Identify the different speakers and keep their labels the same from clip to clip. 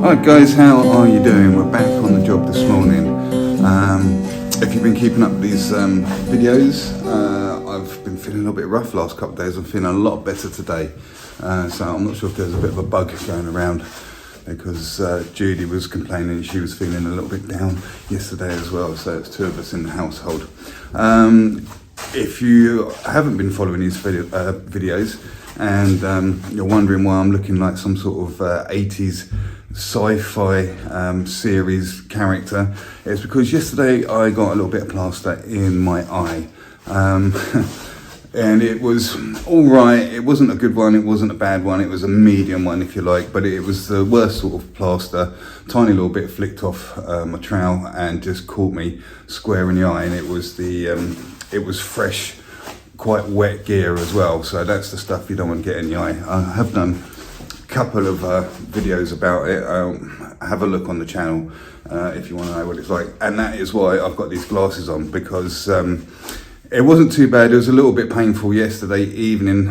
Speaker 1: Alright guys, how are you doing? We're back on the job this morning. If you've been keeping up with these videos, I've been feeling a little bit rough last couple of days. I'm feeling a lot better today. So I'm not sure if there's a bit of a bug going around because Judy was complaining she was feeling a little bit down yesterday as well. So it's two of us in the household. If you haven't been following these videos and you're wondering why I'm looking like some sort of 80s sci-fi series character, it's because yesterday I got a little bit of plaster in my eye. And it was all right. It wasn't a good one, it wasn't a bad one, it was a medium one if you like, but it was the worst sort of plaster. Tiny little bit flicked off my trowel and just caught me square in the eye, and it was fresh, quite wet gear as well, so that's the stuff you don't want to get in the eye. I have done a couple of videos about it. Have a look on the channel if you want to know what it's like, and that is why I've got these glasses on, because it wasn't too bad. It was a little bit painful yesterday evening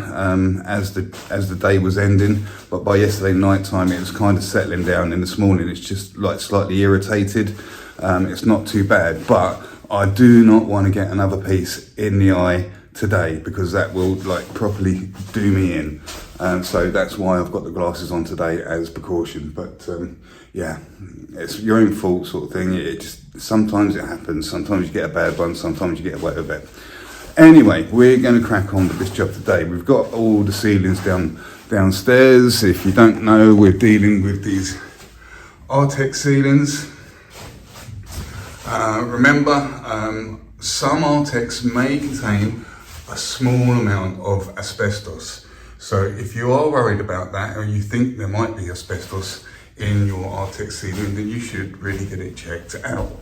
Speaker 1: as the day was ending, but by yesterday night time it was kind of settling down, and this morning it's just like slightly irritated. It's not too bad, but I do not want to get another piece in the eye today because that will like properly do me in. So that's why I've got the glasses on today as precaution. But yeah, it's your own fault sort of thing. It just, sometimes it happens. Sometimes you get a bad one, sometimes you get away with it. Anyway, we're going to crack on with this job today. We've got all the ceilings downstairs. If you don't know, we're dealing with these Artex ceilings. Remember, some Artex may contain a small amount of asbestos. So if you are worried about that, or you think there might be asbestos in your Artex ceiling, then you should really get it checked out.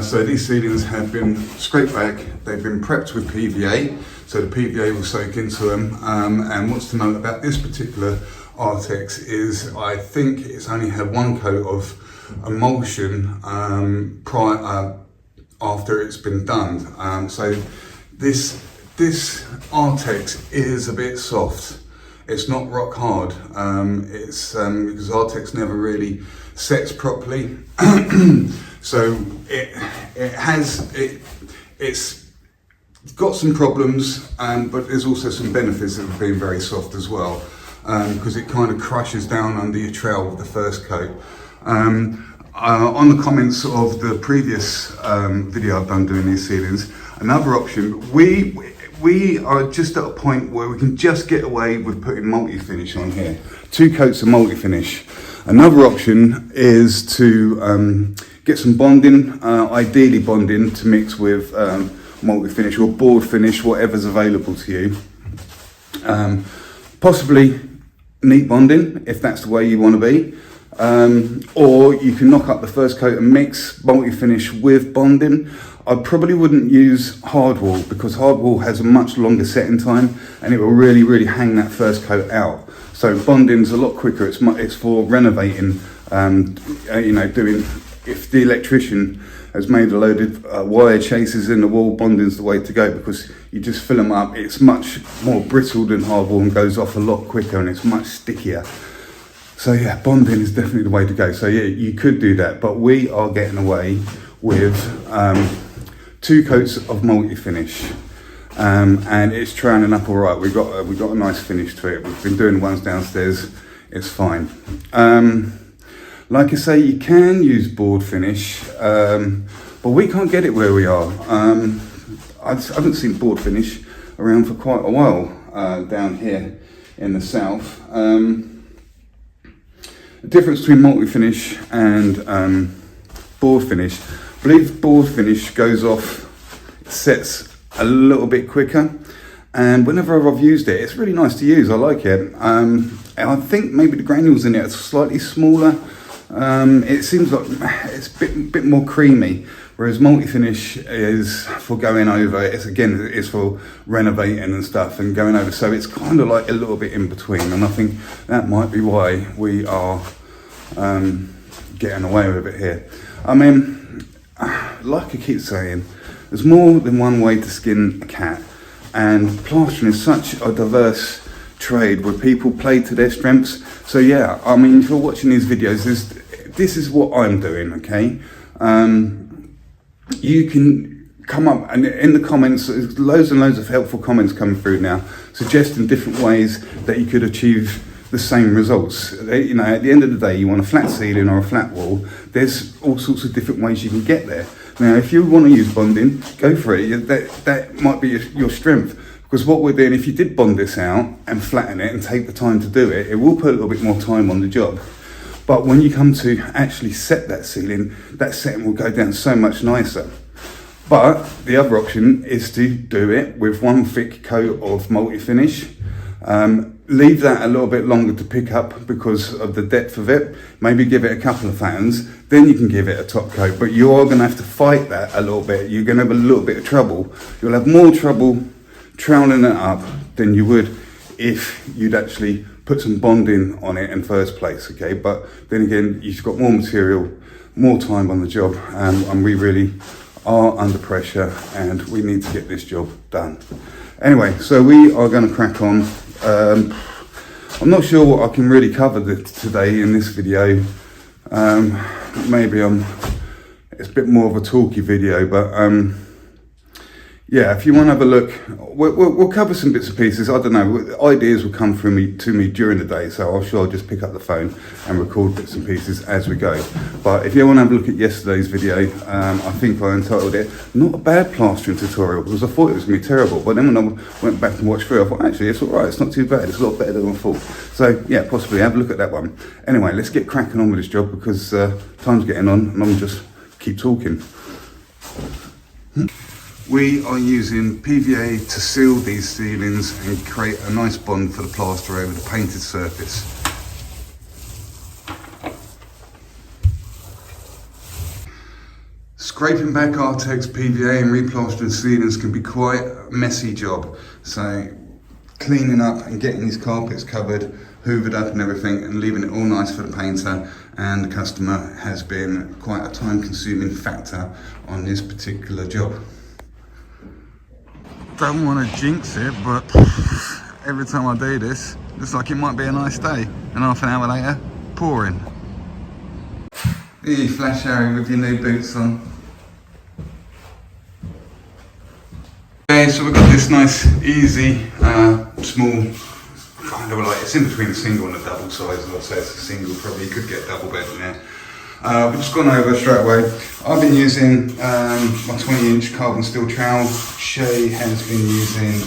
Speaker 1: So these ceilings have been scraped back, they've been prepped with PVA, so the PVA will soak into them. And what's to note about this particular Artex is I think it's only had one coat of emulsion after it's been done. So this Artex is a bit soft. It's not rock hard. It's because Artex never really sets properly. So it's got some problems, but there's also some benefits of being very soft as well, because it kind of crushes down under your trowel with the first coat. On the comments of the previous video I've done doing these ceilings, another option, we are just at a point where we can just get away with putting multi-finish on here. 2 coats of multi-finish. Another option is to get some bonding, ideally bonding to mix with multi-finish or board finish, whatever's available to you. Possibly neat bonding, if that's the way you want to be. Or you can knock up the first coat and mix multi-finish with bonding. I probably wouldn't use hardwall because hardwall has a much longer setting time and it will really hang that first coat out. So bonding's a lot quicker. It's for renovating, doing, if the electrician has made a load of wire chases in the wall, bonding's the way to go because you just fill them up. It's much more brittle than hardwall and goes off a lot quicker and it's much stickier. So yeah, bonding is definitely the way to go. So yeah, you could do that, but we are getting away with 2 coats of multi-finish, and it's training up all right. We've got a nice finish to it. We've been doing the ones downstairs. It's fine. Like I say, you can use board finish, but we can't get it where we are. I haven't seen board finish around for quite a while down here in the south. The difference between multi-finish and board finish, I believe board finish goes off, sets a little bit quicker, and whenever I've used it, it's really nice to use. I like it. I think maybe the granules in it are slightly smaller. It seems like it's a bit more creamy, whereas multi-finish is for going over. It's for renovating and stuff and going over. So it's kind of like a little bit in between, and I think that might be why we are getting away with it here. I mean, like I keep saying, there's more than one way to skin a cat, and plastering is such a diverse trade where people play to their strengths. So yeah, I mean, if you're watching these videos, this is what I'm doing, okay? You can come up, and in the comments, there's loads and loads of helpful comments coming through now, suggesting different ways that you could achieve the same results. You know, at the end of the day, you want a flat ceiling or a flat wall. There's all sorts of different ways you can get there. Now, if you want to use bonding, go for it. That might be your strength. Because what we're doing, if you did bond this out and flatten it and take the time to do it, it will put a little bit more time on the job. But when you come to actually set that ceiling, that setting will go down so much nicer. But the other option is to do it with one thick coat of multi-finish. Leave that a little bit longer to pick up because of the depth of it. Maybe give it a couple of flattens, then you can give it a top coat. But you are going to have to fight that a little bit. You're going to have a little bit of trouble. You'll have more trouble troweling it up than you would if you'd actually put some bonding on it in first place, okay? But then again, you've got more material, more time on the job, and we really are under pressure and we need to get this job done. Anyway, so we are going to crack on. I'm not sure what I can really cover today in this video. Maybe it's a bit more of a talky video, but yeah, if you want to have a look, we'll cover some bits and pieces. I don't know, ideas will come to me during the day, so I'll just pick up the phone and record bits and pieces as we go. But if you want to have a look at yesterday's video, I think I entitled it "Not a Bad Plastering Tutorial," because I thought it was going to be terrible. But then when I went back and watched through, I thought actually it's all right, it's not too bad, it's a lot better than I thought. So yeah, possibly have a look at that one. Anyway, let's get cracking on with this job because time's getting on and I'm just keep talking. We are using PVA to seal these ceilings and create a nice bond for the plaster over the painted surface. Scraping back Artex PVA and replastering ceilings can be quite a messy job. So cleaning up and getting these carpets covered, hoovered up and everything, and leaving it all nice for the painter and the customer has been quite a time-consuming factor on this particular job. Don't want to jinx it, but every time I do this, looks like it might be a nice day. And half an hour later, pouring. You flash Harry with your new boots on. Okay, so we've got this nice, easy, small, kind of like, it's in between a single and a double size. I'd say it's a single, probably you could get a double bed in there. We've just gone over straight away. I've been using my 20-inch carbon steel trowel. Shay has been using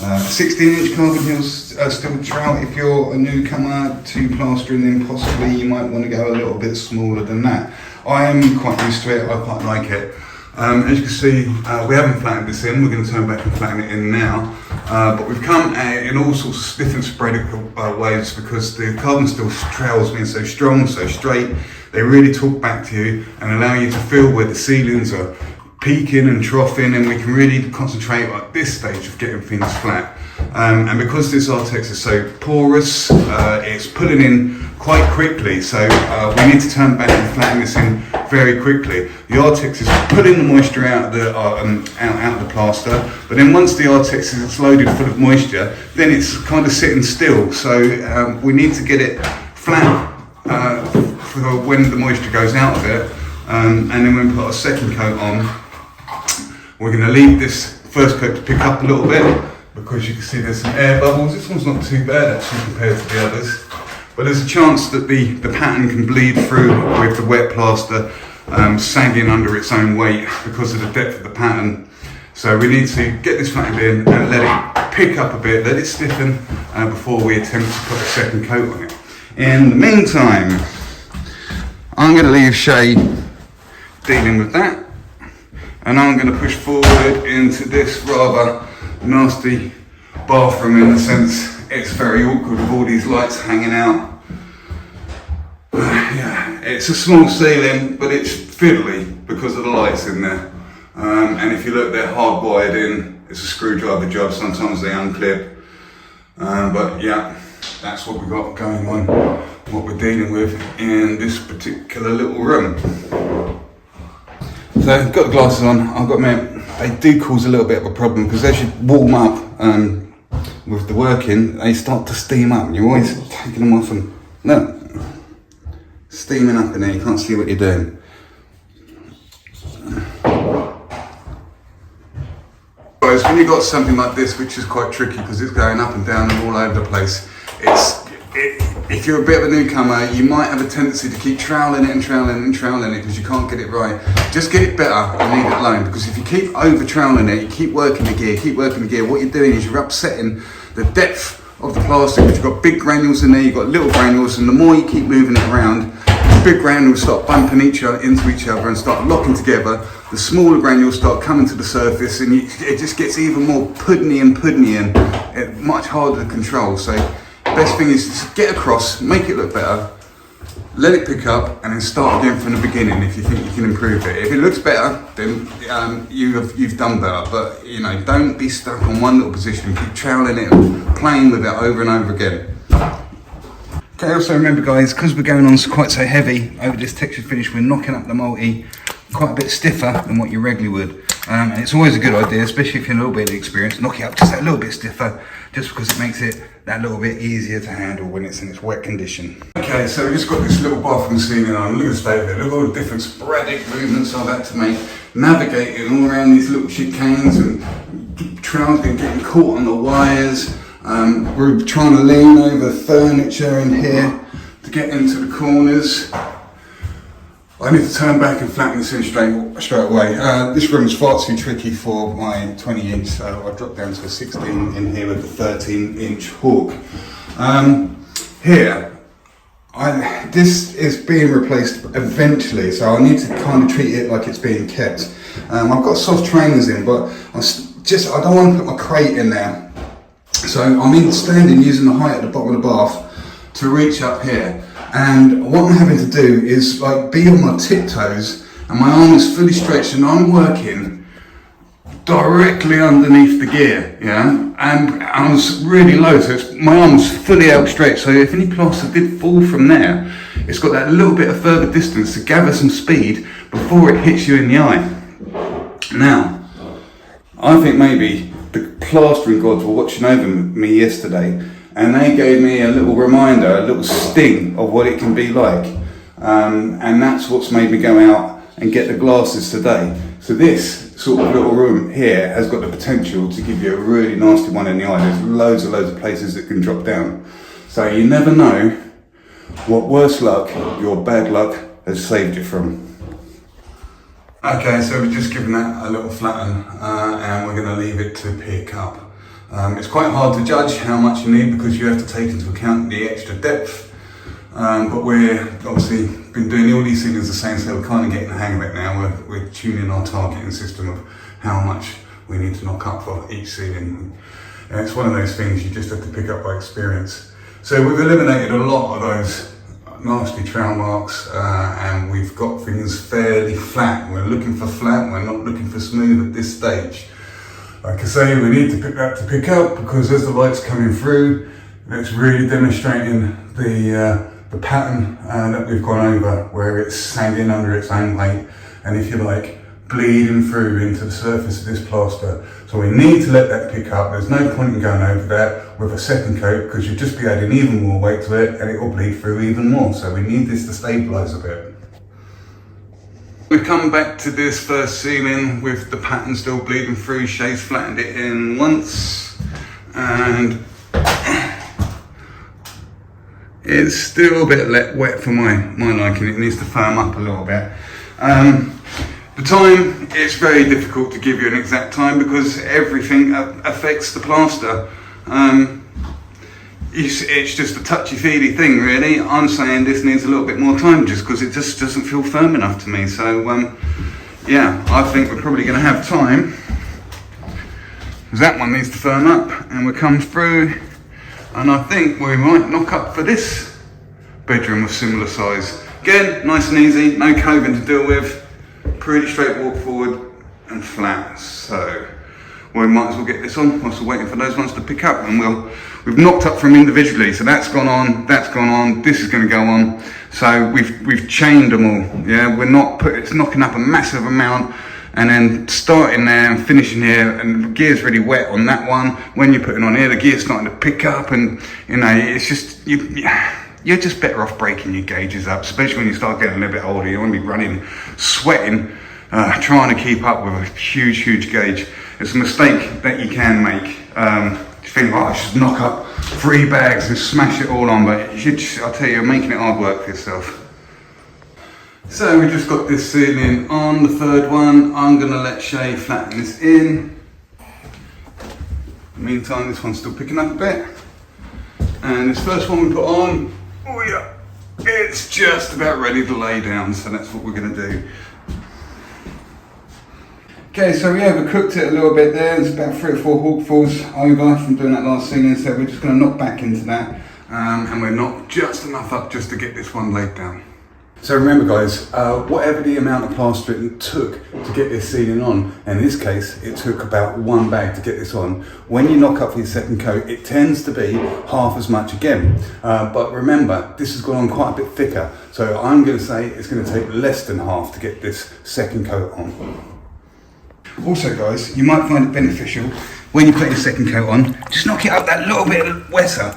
Speaker 1: a 16-inch carbon steel trowel. If you're a newcomer to plastering, then possibly you might want to go a little bit smaller than that. I am quite used to it, I quite like it. As you can see, we haven't flattened this in. We're going to turn back and flatten it in now. But we've come at it in all sorts of stiff and spread ways because the carbon steel trowels being so strong, so straight, they really talk back to you and allow you to feel where the ceilings are peaking and troughing, and we can really concentrate at this stage of getting things flat. And because this Artex is so porous, it's pulling in quite quickly, so we need to turn back and flatten this in very quickly. The Artex is pulling the moisture out of the out of the plaster, but then once the Artex is loaded full of moisture, then it's kind of sitting still. So we need to get it flat for when the moisture goes out of it, and then when we put our second coat on, we're going to leave this first coat to pick up a little bit because you can see there's some air bubbles. This one's not too bad actually compared to the others, but there's a chance that the pattern can bleed through with the wet plaster sagging under its own weight because of the depth of the pattern. So we need to get this flattened in and let it pick up a bit, let it stiffen before we attempt to put a second coat on it. In the meantime, I'm going to leave Shay dealing with that, and I'm going to push forward into this rather nasty bathroom in the sense it's very awkward with all these lights hanging out. Yeah, it's a small ceiling, but it's fiddly because of the lights in there. And if you look, they're hardwired in. It's a screwdriver job, sometimes they unclip. But yeah, that's what we've got going on, what we're dealing with in this particular little room. So I've got the glasses on. I've got to admit, they do cause a little bit of a problem because as you warm up with the working, they start to steam up and you're always taking them off and look, steaming up in there, you can't see what you're doing. Guys, when you've got something like this, which is quite tricky because it's going up and down and all over the place, if you're a bit of a newcomer, you might have a tendency to keep troweling it and troweling it and troweling it because you can't get it right. Just get it better and leave it alone, because if you keep over troweling it, you keep working the gear, what you're doing is you're upsetting the depth of the plastic, because you've got big granules in there, you've got little granules, and the more you keep moving it around, the big granules start bumping into each other and start locking together. The smaller granules start coming to the surface, and it just gets even more puddingy and much harder to control. So best thing is to get across, make it look better, let it pick up, and then start again from the beginning if you think you can improve it. If it looks better, then you've done better. But you know, don't be stuck on one little position. Keep troweling it and playing with it over and over again. Okay, also remember guys, because we're going on quite so heavy over this texture finish, we're knocking up the multi quite a bit stiffer than what you regularly would. And it's always a good idea, especially if you're a little bit experienced, knock it up just a little bit stiffer, just because it makes it that little bit easier to handle when it's in its wet condition. Okay, so we've just got this little bathroom ceiling on. Look at the state of it. Look at all the different sporadic movements I've had to make, navigating all around these little chicanes, and trowels been getting caught on the wires. We're trying to lean over furniture in here to get into the corners. I need to turn back and flatten this in straight away. This room is far too tricky for my 20-inch, so I dropped down to a 16 in here with a 13-inch hook. Here, this is being replaced eventually, so I need to kind of treat it like it's being kept. I've got soft trainers in, but I don't want to put my crate in there. So I'm standing using the height at the bottom of the bath to reach up here. And what I'm having to do is like be on my tiptoes, and my arm is fully stretched, and I'm working directly underneath the gear, yeah? And I was really low, so my arm's fully outstretched, so if any plaster did fall from there, it's got that little bit of further distance to gather some speed before it hits you in the eye. Now, I think maybe the plastering gods were watching over me yesterday, and they gave me a little reminder, a little sting of what it can be like. And that's what's made me go out and get the glasses today. So this sort of little room here has got the potential to give you a really nasty one in the eye. There's loads of places that can drop down. So you never know what worse luck your bad luck has saved you from. Okay, so we've just given that a little flatten, and we're going to leave it to pick up. It's quite hard to judge how much you need because you have to take into account the extra depth, but we're obviously been doing all these things the same, so we're kind of getting the hang of it now. We're tuning our targeting system of how much we need to knock up for each ceiling. And it's one of those things you just have to pick up by experience. So we've eliminated a lot of those nasty trowel marks, and we've got things fairly flat. We're looking for flat, we're not looking for smooth at this stage. Like I say, we need to pick that to pick up, because as the light's coming through, it's really demonstrating the pattern that we've gone over, where it's sanding under its own weight, and if you like, bleeding through into the surface of this plaster. So we need to let that pick up. There's no point in going over that with a second coat, because you'll just be adding even more weight to it and it will bleed through even more. So we need this to stabilise a bit. We've come back to this first ceiling with the pattern still bleeding through. Shay's flattened it in once, and it's still a bit wet for my liking. It needs to firm up a little bit. The time, it's very difficult to give you an exact time because everything affects the plaster. It's just a touchy-feely thing, really. I'm saying this needs a little bit more time just because it just doesn't feel firm enough to me. So, yeah, I think we're probably going to have time, because that one needs to firm up and we'll come through, and I think we might knock up for this bedroom of similar size. Again, nice and easy, no coving to deal with, pretty straight walk forward and flat. So we might as well get this on whilst we're waiting for those ones to pick up, and we've knocked up from individually, so that's gone on, this is going to go on. So we've chained them all. Yeah, we're not it's knocking up a massive amount and then starting there and finishing here, and the gear's really wet on that one. When you're putting on here, the gear's starting to pick up, and you know, it's just you're just better off breaking your gauges up, especially when you start getting a little bit older. You want to be running, sweating, trying to keep up with a huge gauge. It's a mistake that you can make. You think, oh, I should knock up 3 bags and smash it all on, but I'll tell you, you're making it hard work for yourself. So we just got this ceiling on, the third one. I'm going to let Shay flatten this in. In the meantime, this one's still picking up a bit. And this first one we put on, oh yeah, it's just about ready to lay down, so that's what we're going to do. Okay, so we overcooked it a little bit there. It's about 3 or 4 hawkfuls over from doing that last ceiling, so we're just going to knock back into that. And we're knocked just enough up just to get this one laid down. So remember guys, whatever the amount of plaster it took to get this ceiling on, and in this case it took about 1 bag to get this on, when you knock up for your second coat it tends to be half as much again. But remember, this has gone on quite a bit thicker, so I'm going to say it's going to take less than half to get this second coat on. Also guys, you might find it beneficial when you put your second coat on, just knock it up that little bit wetter,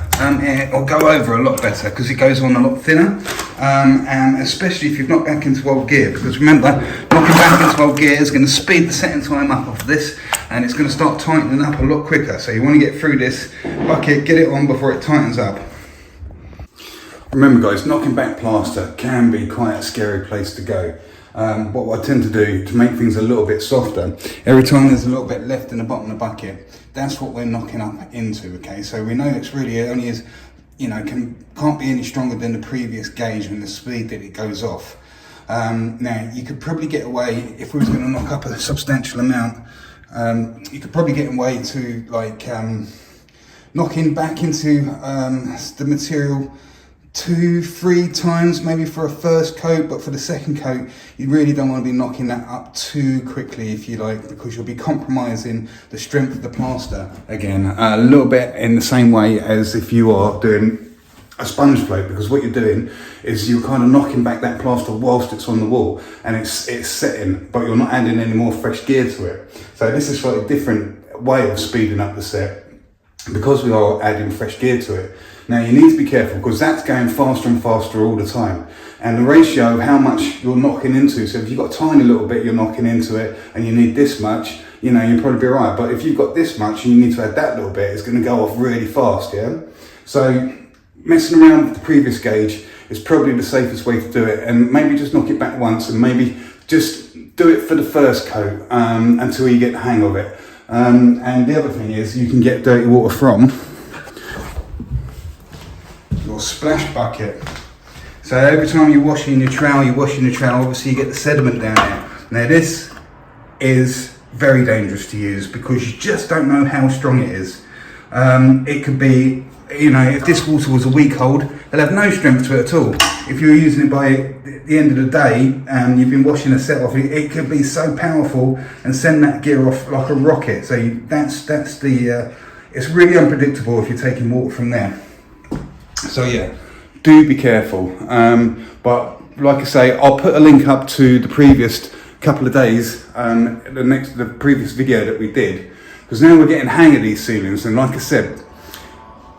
Speaker 1: or go over a lot better, because it goes on a lot thinner, and especially if you've knocked back into old gear, because remember, knocking back into old gear is going to speed the setting time up of this, and it's going to start tightening up a lot quicker. So you want to get through this bucket, get it on before it tightens up. Remember guys, knocking back plaster can be quite a scary place to go. What I tend to do to make things a little bit softer, every time there's a little bit left in the bottom of the bucket, that's what we're knocking up into, okay? So we know it's really, it only is, you know, can't be any stronger than the previous gauge and the speed that it goes off. Now, you could probably get away, if we was going to knock up a substantial amount, you could probably get away to like knocking back into the material 2-3 times maybe for a first coat, but for the second coat you really don't want to be knocking that up too quickly, if you like, because you'll be compromising the strength of the plaster again, a little bit in the same way as if you are doing a sponge float, because what you're doing is you're kind of knocking back that plaster whilst it's on the wall and it's setting, but you're not adding any more fresh gear to it. So this is a slightly different way of speeding up the set, because we are adding fresh gear to it. Now you need to be careful, because that's going faster and faster all the time. And the ratio of how much you're knocking into, so if you've got a tiny little bit you're knocking into it and you need this much, you know, you'll probably be alright. But if you've got this much and you need to add that little bit, it's going to go off really fast, yeah? So messing around with the previous gauge is probably the safest way to do it, and maybe just knock it back once and maybe just do it for the first coat until you get the hang of it. And the other thing is, you can get dirty water from your splash bucket. So every time you're washing your trowel, obviously you get the sediment down there. Now this is very dangerous to use, because you just don't know how strong it is. It could be, you know, if this water was a week old, it'll have no strength to it at all. If you're using it by the end of the day and you've been washing a set off, it could be so powerful and send that gear off like a rocket. So that's the, it's really unpredictable if you're taking water from there. So yeah, do be careful. But like I say, I'll put a link up to the previous couple of days, the previous video that we did, because now we're getting hang of these ceilings, and like I said,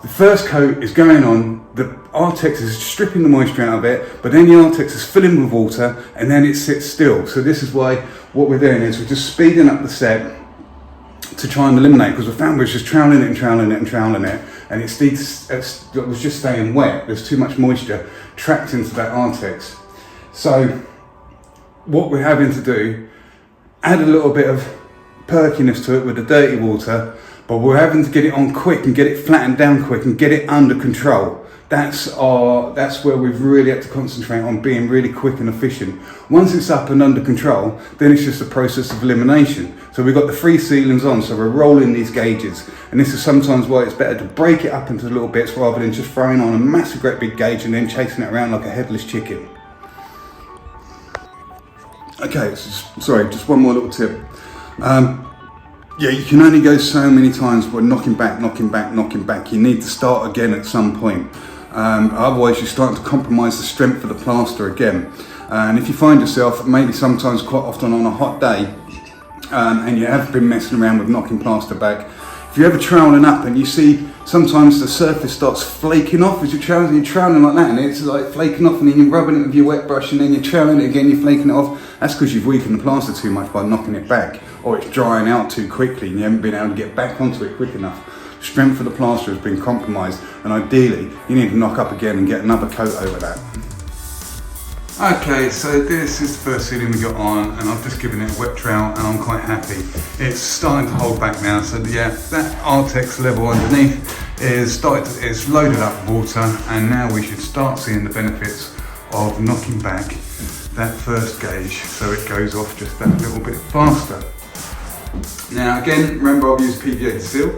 Speaker 1: the first coat is going on, the Artex is stripping the moisture out of it, but then the Artex is filling with water and then it sits still. So this is why what we're doing is we're just speeding up the set to try and eliminate, because we found we're just troweling it, and it was just staying wet. There's too much moisture trapped into that Artex. So what we're having to do, add a little bit of perkiness to it with the dirty water, but we're having to get it on quick and get it flattened down quick and get it under control. That's where we've really had to concentrate on being really quick and efficient. Once it's up and under control, then it's just a process of elimination. So we've got the 3 ceilings on, so we're rolling these gauges. And this is sometimes why it's better to break it up into little bits rather than just throwing on a massive great big gauge and then chasing it around like a headless chicken. Okay, sorry, just one more little tip. Yeah, you can only go so many times by knocking back. You need to start again at some point. Otherwise you're starting to compromise the strength of the plaster again. And if you find yourself, maybe sometimes quite often on a hot day, and you have been messing around with knocking plaster back, if if you're ever troweling up and you see sometimes the surface starts flaking off as you're troweling like that, and it's like flaking off, and then you're rubbing it with your wet brush, and then you're troweling it again, you're flaking it off. That's because you've weakened the plaster too much by knocking it back, or it's drying out too quickly and you haven't been able to get back onto it quick enough. Strength of the plaster has been compromised, and ideally you need to knock up again and get another coat over that. Okay, so this is the first ceiling we got on, and I've just given it a wet trowel and I'm quite happy. It's starting to hold back now, so yeah, that Artex level underneath is loaded up with water, and now we should start seeing the benefits of knocking back that first gauge so it goes off just that little bit faster. Now again, remember I've used PVA to seal.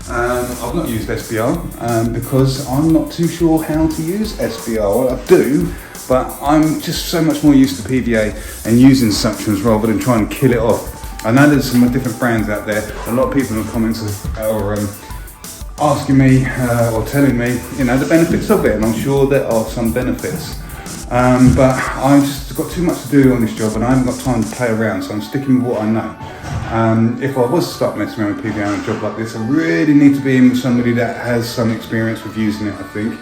Speaker 1: I've not used SBR because I'm not too sure how to use SBR. Well, I do, but I'm just so much more used to PVA and using suctions rather than trying to kill it off. I know there's some different brands out there. A lot of people in the comments are asking me or telling me, you know, the benefits of it, and I'm sure there are some benefits. But I've just got too much to do on this job and I haven't got time to play around, so I'm sticking with what I know. If I was to start messing around with PVA on a job like this, I really need to be in with somebody that has some experience with using it, I think,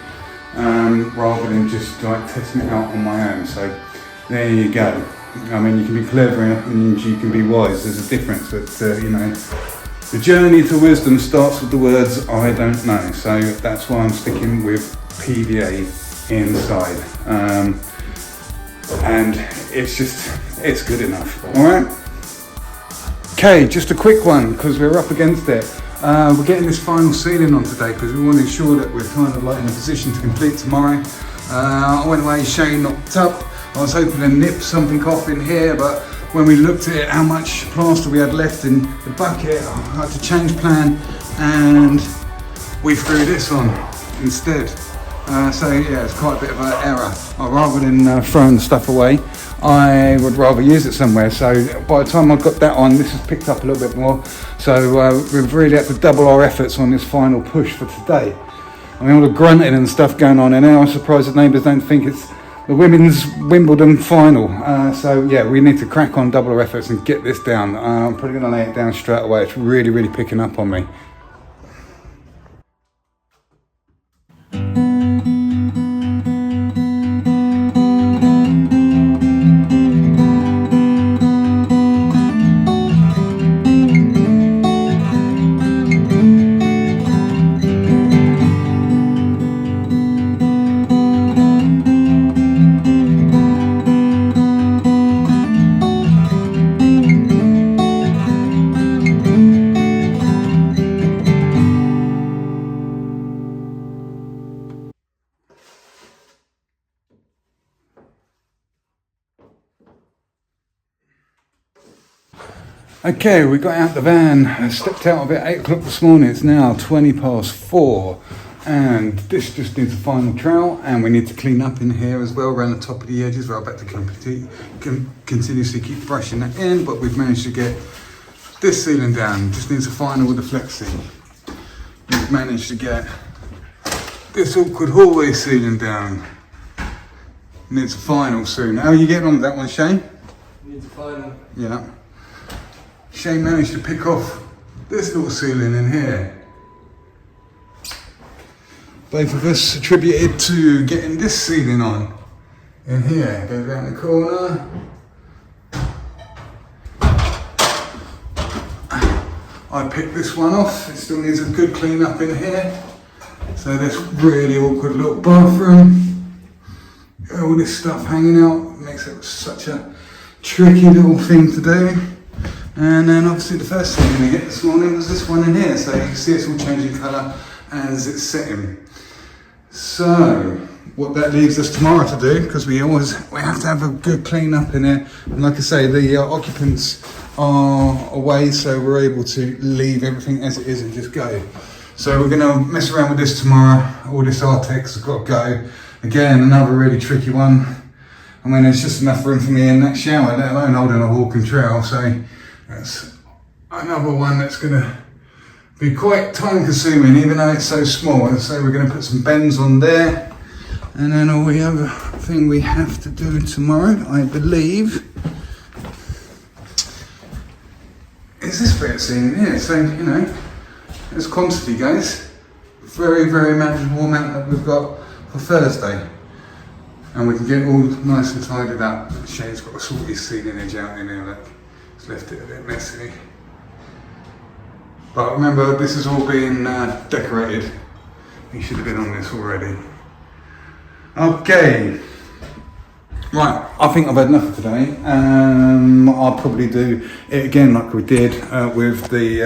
Speaker 1: rather than just like testing it out on my own. So there you go. I mean, you can be clever and you can be wise. There's a difference, but you know, the journey to wisdom starts with the words "I don't know." So that's why I'm sticking with PVA inside, and it's good enough. All right. Okay, just a quick one because we're up against it. We're getting this final ceiling on today because we want to ensure that we're kind of like in a position to complete tomorrow. I went away, Shane knocked up. I was hoping to nip something off in here, but when we looked at it, how much plaster we had left in the bucket, I had to change plan and we threw this on instead. So yeah, it's quite a bit of an error. Rather than throwing the stuff away, I would rather use it somewhere. So by the time I got that on, this has picked up a little bit more. So we've really had to double our efforts on this final push for today. I mean, all the grunting and stuff going on, and now I'm surprised that neighbours don't think it's the women's Wimbledon final. So yeah, we need to crack on, double our efforts and get this down. I'm probably going to lay it down straight away. It's really, really picking up on me. Okay, we got out the van, I stepped out of it 8 o'clock this morning. It's now 4:20, and this just needs a final trowel, and we need to clean up in here as well around the top of the edges. We're about to continuously keep brushing that in, but we've managed to get this ceiling down. Just needs a final with the flexi. We've managed to get this awkward hallway ceiling down. Needs a final soon. How are you getting on with that one, Shane?
Speaker 2: Needs a final.
Speaker 1: Yeah. Shane managed to pick off this little ceiling in here. Both of us attributed to getting this ceiling on in here. Go down the corner. I picked this one off. It still needs a good clean up in here. So this really awkward little bathroom. All this stuff hanging out makes it such a tricky little thing to do. And then obviously the first thing we're going to get this morning was this one in here. So you can see it's all changing colour as it's setting. So what that leaves us tomorrow to do, because we have to have a good clean up in here. And like I say, the occupants are away, so we're able to leave everything as it is and just go. So we're going to mess around with this tomorrow. All this Artex has got to go. Again, another really tricky one. I mean, there's just enough room for me in that shower, let alone holding a hawk and trowel. So that's another one that's going to be quite time consuming, even though it's so small. And so we're going to put some bends on there. And then all the other thing we have to do tomorrow, I believe, is this bit of ceiling here. So, you know, as quantity goes. Very, very manageable amount that we've got for Thursday. And we can get it all nice and tidied up. Shane's got to sort his ceiling edge out in here, look. He's left it a bit messy. But remember, this is all being decorated. He should have been on this already. Okay. Right, I think I've had enough for today. I'll probably do it again like we did with the,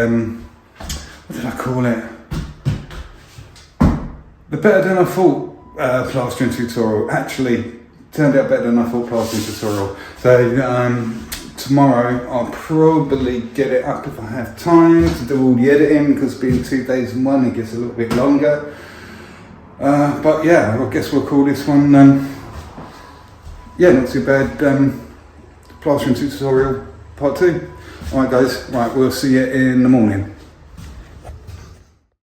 Speaker 1: what did I call it? The Better Than I Thought plastering tutorial. Actually, turned out better than I thought plastering tutorial. So tomorrow I'll probably get it up if I have time to do all the editing, because being 2 days in one, it gets a little bit longer. But yeah, I guess we'll call this one, yeah, not too bad, plastering tutorial part 2. Alright guys, right, we'll see you in the morning.